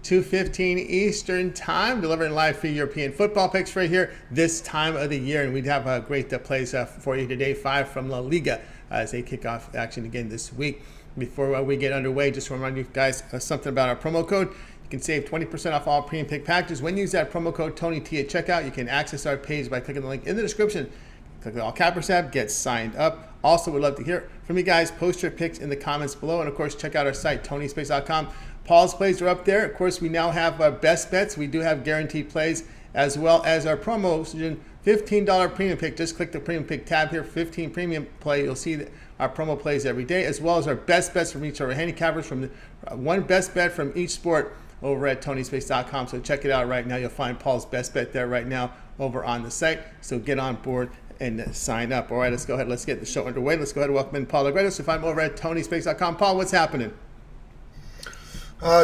2:15 Eastern Time, delivering live free European football picks right here this time of the year. And we'd have a great plays for you today, 5 from La Liga as they kick off action again this week. Before we get underway, just to remind you guys something about our promo code. You can save 20% off all premium pick packages when you use that promo code TonyT at checkout. You can access our page by clicking the link in the description. Click the All Cappers tab, get signed up. Also, we'd love to hear from you guys. Post your picks in the comments below. And, of course, check out our site, tonyspace.com. Paul's plays are up there. Of course, we now have our best bets. We do have guaranteed plays as well as our promotion $15 premium pick. Just click the premium pick tab here, 15 premium play. You'll see our promo plays every day, as well as our best bets from each of our handicappers, from one best bet from each sport over at tonyspace.com. So check it out right now. You'll find Paul's best bet there right now over on the site. So get on board and sign up. All right, let's go ahead. Let's get the show underway. Let's go ahead and welcome in Paul Agredos. If I'm over at tonyspace.com. Paul, what's happening?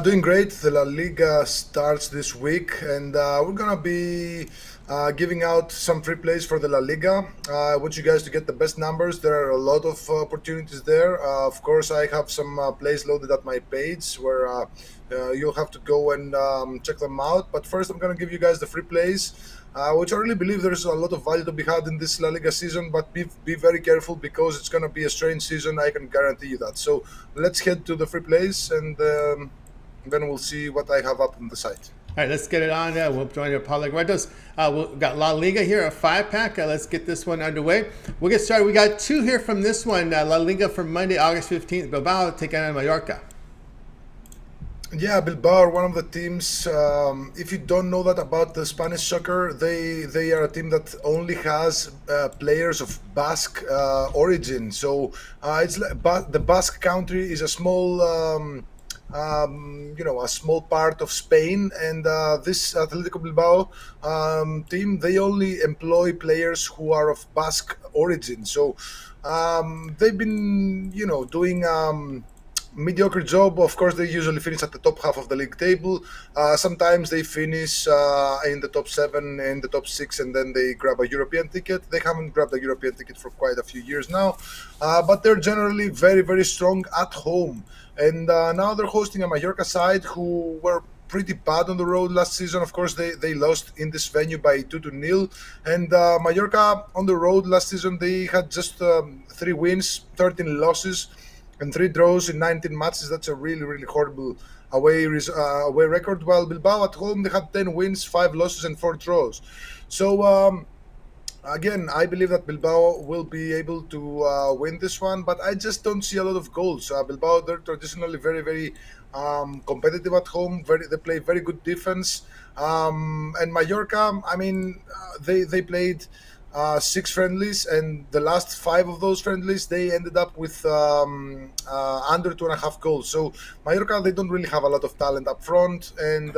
Doing great. The La Liga starts this week, and we're going to be giving out some free plays for the La Liga. I want you guys to get the best numbers. There are a lot of opportunities there. Of course, I have some plays loaded at my page where you'll have to go and check them out. But first, I'm going to give you guys the free plays, which I really believe there's a lot of value to be had in this La Liga season. But be very careful, because it's going to be a strange season. I can guarantee you that. So let's head to the free plays, and then we'll see what I have up on the site. All right, let's get it on. We'll join your Paulo Agredos. We've got La Liga here, a 5-pack. Let's get this one underway. We'll get started. We got 2 here from this one. La Liga for Monday, August 15th. Bilbao taking on Mallorca. Yeah, Bilbao are one of the teams. If you don't know that about the Spanish soccer, they are a team that only has players of Basque origin. So it's like, the Basque country is a small a small part of Spain, and this Atletico Bilbao team, they only employ players who are of Basque origin. So they've been, doing mediocre job. Of course, they usually finish at the top half of the league table. Sometimes they finish in the top 7, in the top 6, and then they grab a European ticket. They haven't grabbed a European ticket for quite a few years now, but they're generally very, very strong at home. And now they're hosting a Mallorca side who were pretty bad on the road last season. Of course, they lost in this venue by 2-0. And Mallorca on the road last season, they had just 3 wins, 13 losses, and 3 draws in 19 matches. That's a really, really horrible away record. While Bilbao at home, they had 10 wins, 5 losses, and 4 draws. So again, I believe that Bilbao will be able to win this one, but I just don't see a lot of goals. Bilbao, they're traditionally very, very competitive at home. They play very good defense. And Mallorca, I mean, they played 6 friendlies, and the last 5 of those friendlies, they ended up with under 2.5 goals. So Mallorca, they don't really have a lot of talent up front, and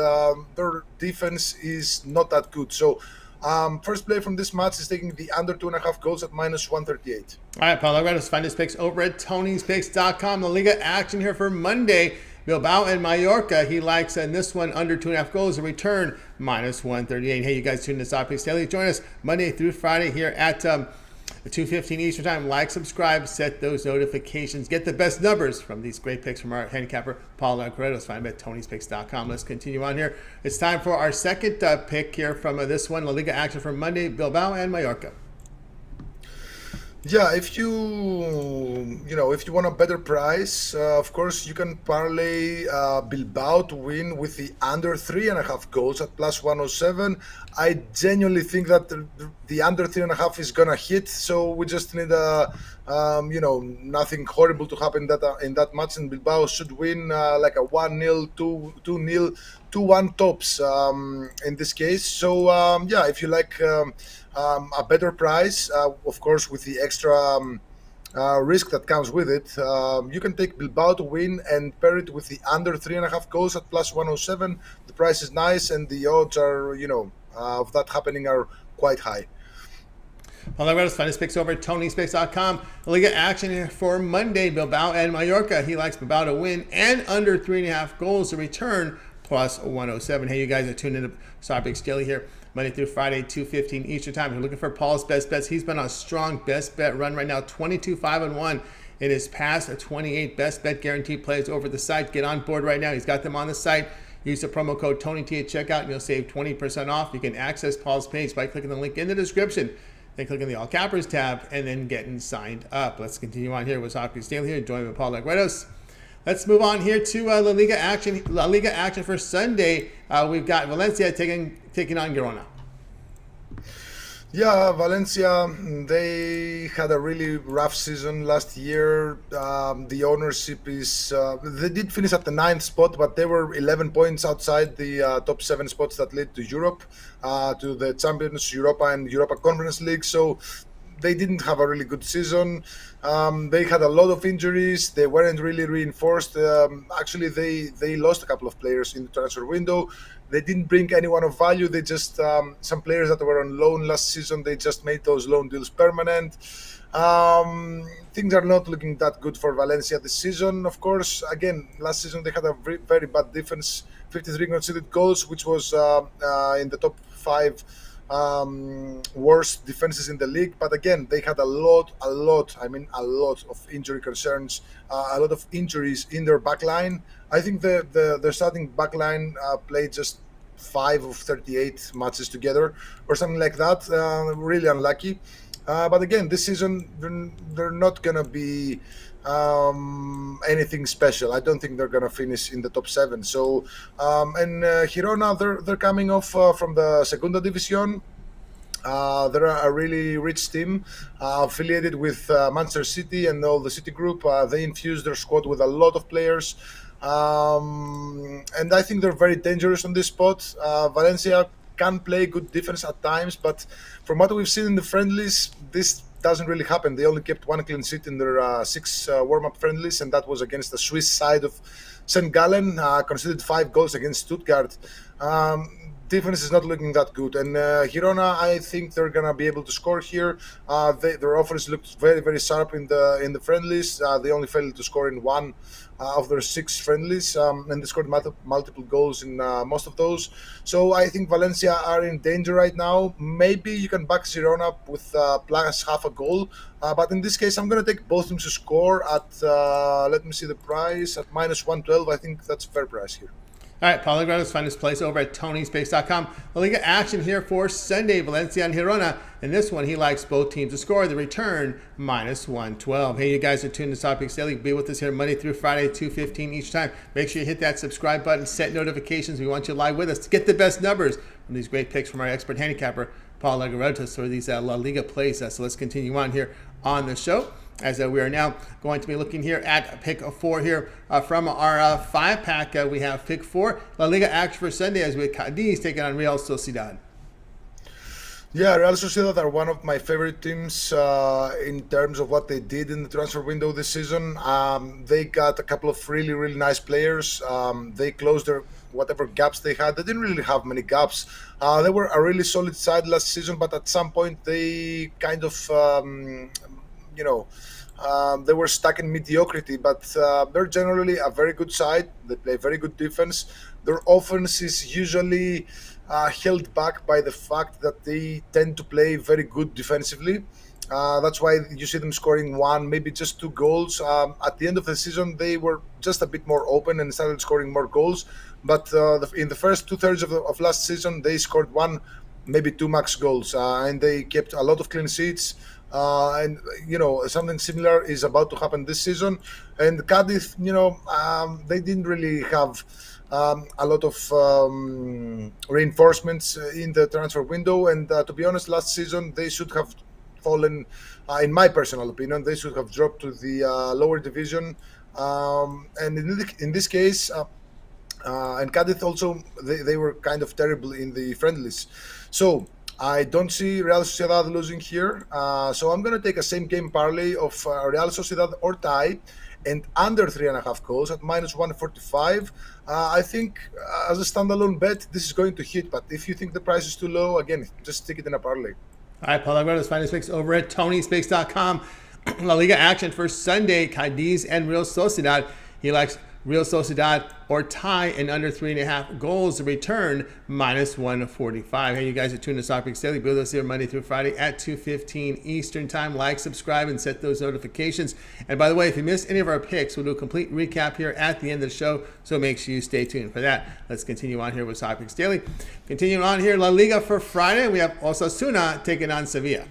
their defense is not that good. So first play from this match is taking the under 2.5 goals at -138. All right, Paulo Agredos, find his picks over at Tony'sPicks.com. La Liga action here for Monday. Bilbao and Mallorca. He likes in this one under 2.5 goals. A return -138. Hey, you guys tuning this off Picks Daily. Join us Monday through Friday here at 2:15 Eastern Time. Like, subscribe, set those notifications. Get the best numbers from these great picks from our handicapper, Paulo Agredos. Find him at Tony'sPicks.com. Let's continue on here. It's time for our second pick here from this one, La Liga action for Monday, Bilbao and Mallorca. Yeah, if you want a better price, of course you can parlay Bilbao to win with the under 3.5 goals at +107. I genuinely think that the under 3.5 is gonna hit. So we just need nothing horrible to happen in that match, and Bilbao should win like a 1-0, 2-0, 2-1 tops in this case. So yeah, if you like a better price, of course, with the extra risk that comes with it, you can take Bilbao to win and pair it with the under 3.5 goals at +107. The price is nice, and the odds are, of that happening are quite high. Well, let's find his picks over at Tony'sPicks.com. La Liga action here for Monday, Bilbao and Mallorca. He likes Bilbao to win and under 3.5 goals to return +107. Hey, you guys are tuned in to Star Picks Daily here Monday through Friday, 2:15 Eastern Time. If you're looking for Paul's best bets, he's been on a strong best bet run right now, 22-5-1 in his past 28 best bet guaranteed plays over the site. Get on board right now. He's got them on the site. Use the promo code TonyT at checkout and you'll save 20% off. You can access Paul's page by clicking the link in the description, then clicking the All Cappers tab, and then getting signed up. Let's continue on here with Soccer Daily here, joined by Paul Legredos. Let's move on here to La Liga action. La Liga action for Sunday. We've got Valencia taking on Girona. Yeah, Valencia, they had a really rough season last year. The ownership is, they did finish at the 9th spot, but they were 11 points outside the top 7 spots that led to Europe, to the Champions, Europa and Europa Conference League. So they didn't have a really good season. They had a lot of injuries. They weren't really reinforced. Actually, they lost a couple of players in the transfer window. They didn't bring anyone of value. They just, some players that were on loan last season, they just made those loan deals permanent. Things are not looking that good for Valencia this season. Of course, again, last season they had a very bad defense, 53 conceded goals, which was in the top 5 worst defenses in the league. But again, they had a lot of injury concerns, a lot of injuries in their backline. I think the starting backline played just 5 of 38 matches together or something like that. Really unlucky. But again, this season they're not gonna be anything special. I don't think they're gonna finish in the top 7. So and Girona, they're coming off from the Segunda División. They're a really rich team, affiliated with Manchester City and all the City Group. They infused their squad with a lot of players, and I think they're very dangerous on this spot. Valencia can play good defense at times, but from what we've seen in the friendlies, this doesn't really happen. They only kept 1 clean sheet in their 6 warm-up friendlies, and that was against the Swiss side of St. Gallen, conceded 5 goals against Stuttgart. Defense is not looking that good, and Girona, I think they're gonna be able to score here. Their offense looked very sharp in the friendlies. They only failed to score in 1 of their 6 friendlies, and they scored multiple goals in most of those. So I think Valencia are in danger right now. Maybe you can back Girona with plus half a goal, but in this case, I'm gonna take both teams to score at let me see the price at -112. I think that's a fair price here. All right, Paul Legredos, find his place over at TonySpace.com. La Liga action here for Sunday, Valencia and Girona. In this one, he likes both teams to score. The return, -112. Hey, you guys are tuned to Topics Daily. Be with us here Monday through Friday, 2:15 each time. Make sure you hit that subscribe button, set notifications. We want you live with us to get the best numbers from these great picks from our expert handicapper, Paul Legredos, for these La Liga plays. So let's continue on here on the show, as we are now going to be looking here at pick 4 here from our 5-pack. We have pick 4, La Liga action for Sunday, as we Cadiz taking on Real Sociedad. Yeah, Real Sociedad are one of my favorite teams in terms of what they did in the transfer window this season. They got a couple of really nice players. They closed their whatever gaps they had. They didn't really have many gaps. They were a really solid side last season, but at some point they kind of they were stuck in mediocrity, but they're generally a very good side. They play very good defense. Their offense is usually held back by the fact that they tend to play very good defensively. That's why you see them scoring 1, maybe just 2 goals. At the end of the season, they were just a bit more open and started scoring more goals. But in the first 2/3 of last season, they scored 1, maybe 2 max goals, and they kept a lot of clean sheets. And something similar is about to happen this season. And Cadiz, they didn't really have a lot of reinforcements in the transfer window. And to be honest, last season they should have fallen, in my personal opinion, they should have dropped to the lower division. And in this case, and Cadiz also, they were kind of terrible in the friendlies. So I don't see Real Sociedad losing here. So I'm going to take a same game parlay of Real Sociedad or tie and under 3.5 goals at -145. I think as a standalone bet, this is going to hit. But if you think the price is too low, again, just stick it in a parlay. All right, Paul Legredos, find his picks over at TonySpace.com. La Liga action for Sunday, Cadiz and Real Sociedad. He likes Real Sociedad or tie in under 3.5 goals. The return -145. Hey, you guys are tuning to Soccer Picks Daily. We'll do this here Monday through Friday at 2:15 Eastern Time. Like, subscribe, and set those notifications. And by the way, if you missed any of our picks, we'll do a complete recap here at the end of the show. So make sure you stay tuned for that. Let's continue on here with Soccer Picks Daily. Continuing on here, La Liga for Friday. We have Osasuna taking on Sevilla.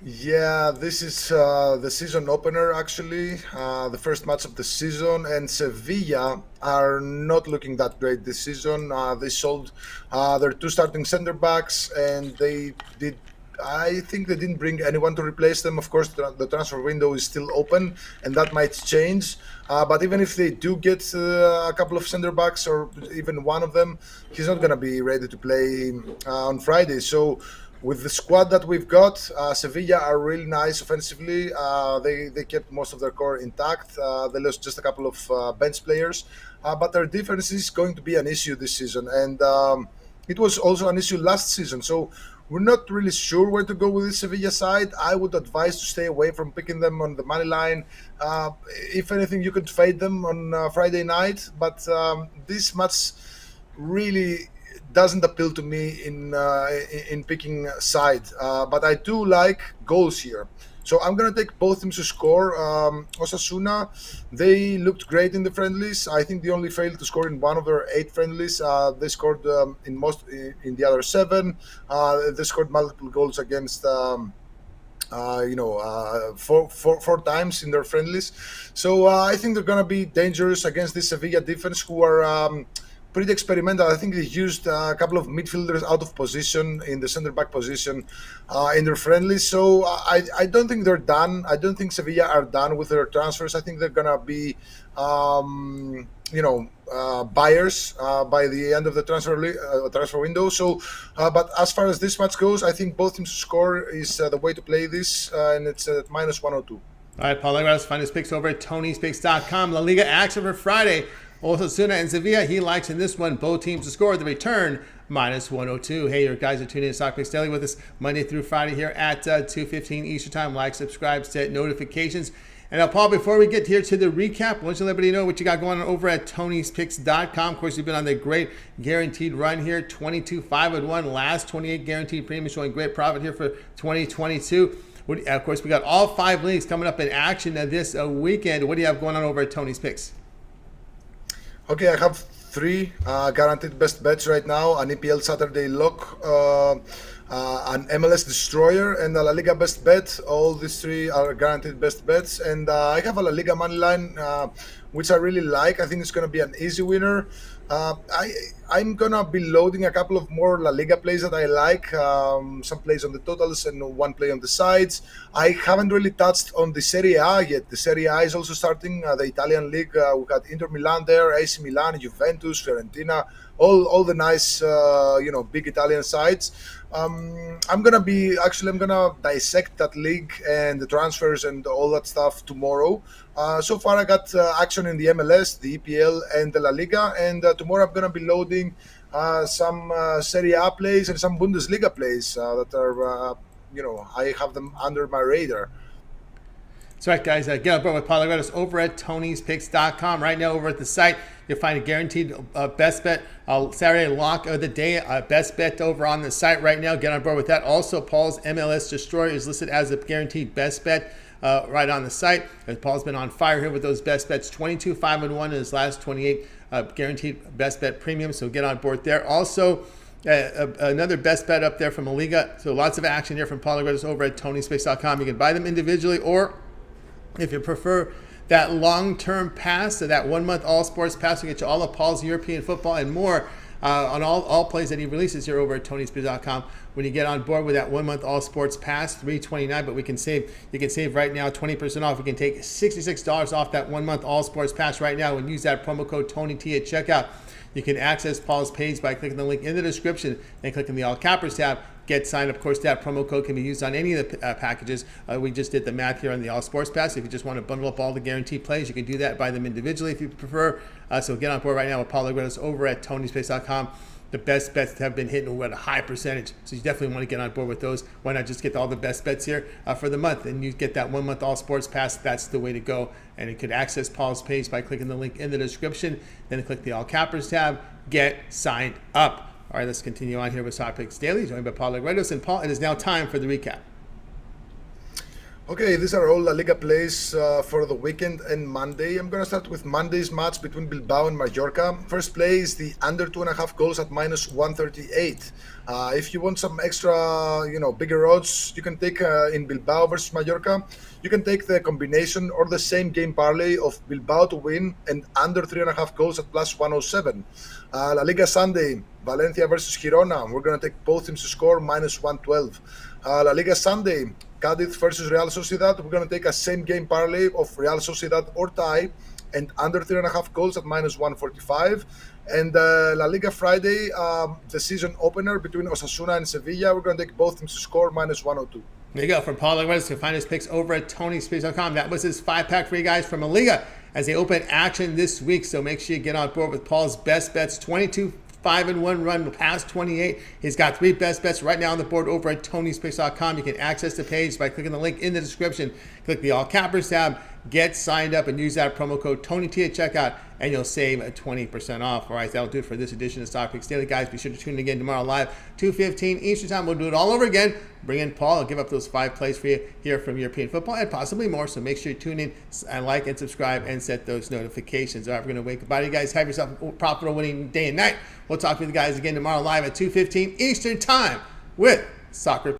Yeah, this is the season opener, actually, the first match of the season, and Sevilla are not looking that great this season. They sold their two starting center backs, and I think they didn't bring anyone to replace them. Of course, the transfer window is still open, and that might change. But even if they do get a couple of center backs, or even one of them, he's not going to be ready to play on Friday. So with the squad that we've got, Sevilla are really nice offensively. They kept most of their core intact. They lost just a couple of bench players, but their defense is going to be an issue this season, and it was also an issue last season. So we're not really sure where to go with the Sevilla side. I would advise to stay away from picking them on the money line. If anything, you could fade them on Friday night, but this match really doesn't appeal to me in picking side, but I do like goals here. So I'm going to take both teams to score. Osasuna, they looked great in the friendlies. I think they only failed to score in one of their 8 friendlies. They scored in the other 7. They scored multiple goals against four times in their friendlies. So I think they're going to be dangerous against this Sevilla defense, who are pretty experimental. I think they used a couple of midfielders out of position in the center back position in their friendly. So I don't think they're done. I don't think Sevilla are done with their transfers. I think they're gonna be buyers by the end of the transfer window. So, but as far as this match goes, I think both teams to score is the way to play this, and it's at -102. All right, Paul Legrados, find his picks over at Tony'sPicks.com. La Liga action for Friday. Osasuna and Sevilla, he likes in this one. Both teams to score. The return, -102. Hey, your guys are tuning in to Soccer Picks Daily with us Monday through Friday here at 2:15 Eastern Time. Like, subscribe, set notifications. And now, Paul, before we get here to the recap, I want you to let everybody know what you got going on over at Tony'sPicks.com. Of course, you've been on the great guaranteed run here, 22-5-1, last 28 guaranteed premium, showing great profit here for 2022. Of course, we got all 5 leagues coming up in action this weekend. What do you have going on over at Tony's Picks? Okay, I have 3 guaranteed best bets right now: an EPL Saturday lock, an MLS Destroyer, and a La Liga best bet. All these 3 are guaranteed best bets, and I have a La Liga money line, which I really like. I think it's going to be an easy winner. I'm gonna be loading a couple of more La Liga plays that I like, some plays on the totals and one play on the sides. I haven't really touched on the Serie A yet. The Serie A is also starting, the Italian league. We got Inter Milan there, AC Milan, Juventus, Fiorentina, all the nice big Italian sides. I'm gonna dissect that league and the transfers and all that stuff tomorrow. So far I got action in the MLS, the EPL, and the La Liga, and tomorrow I'm gonna be loading some Serie A plays and some Bundesliga plays that are I have them under my radar. That's right, guys. Get on board with Paul Legrados over at Tony'sPicks.com. Right now, over at the site, you'll find a guaranteed best bet, Saturday lock of the day, best bet over on the site right now. Get on board with that. Also, Paul's MLS Destroyer is listed as a guaranteed best bet right on the site. And Paul's been on fire here with those best bets, 22-5-1 in his last 28 guaranteed best bet premium. So get on board there. Also, another best bet up there from La Liga. So lots of action here from Paul Legrados over at Tony'sPicks.com. You can buy them individually, or if you prefer that long-term pass, so that 1-month all-sports pass will get you all of Paul's European football and more on all plays that he releases here over at Tony'sPicks.com. When you get on board with that 1-month all-sports pass, $329, but you can save right now 20% off. We can take $66 off that 1-month all-sports pass right now and use that promo code TonyT at checkout. You can access Paul's page by clicking the link in the description and clicking the All Cappers tab. Get signed. Of course, that promo code can be used on any of the packages. We just did the math here on the All Sports Pass. If you just want to bundle up all the guaranteed plays, you can do that. Buy them individually if you prefer. So get on board right now with Paul Legrados over at Tony'sPicks.com. the best bets have been hitting at a high percentage. So you definitely want to get on board with those. Why not just get all the best bets here for the month? And you get that 1 month all sports pass. That's the way to go. And you could access Paul's page by clicking the link in the description. Then click the All Cappers tab. Get signed up. All right, let's continue on here with Soccer Picks Daily, joined by Paul Legredos. And Paul, it is now time for the recap. Okay, these are all La Liga plays for the weekend and Monday. I'm going to start with Monday's match between Bilbao and Mallorca. First play is the under 2.5 goals at minus 138. If you want some extra, bigger odds, you can take in Bilbao versus Mallorca. You can take the combination or the same game parlay of Bilbao to win and under 3.5 goals at plus 107. La Liga Sunday, Valencia versus Girona. We're going to take both teams to score minus 112. La Liga Sunday, Cadiz versus Real Sociedad. We're going to take a same game parlay of Real Sociedad or tie and under 3.5 goals at minus 145. And La Liga Friday, the season opener between Osasuna and Sevilla. We're going to take both teams to score minus 102. There you go. From Paul Legredos, you can find his picks over at TonySpace.com. That was his 5-pack for you guys from Liga as they open action this week. So make sure you get on board with Paul's best bets. 22 5-1 run past 28. He's got 3 best bets right now on the board over at TonySpace.com. You can access the page by clicking the link in the description. Click the All Cappers tab, get signed up, and use that promo code TonyT at checkout, and you'll save 20% off. All right, that'll do it for this edition of Stock Picks Daily. Guys, be sure to tune in again tomorrow live, 2:15 Eastern Time. We'll do it all over again. Bring in Paul and give up those 5 plays for you here from European football and possibly more. So make sure you tune in and like and subscribe and set those notifications. All right, we're going to wake up. Bye, you guys. Have yourself a profitable winning day and night. We'll talk to you guys again tomorrow live at 2:15 Eastern Time with Soccer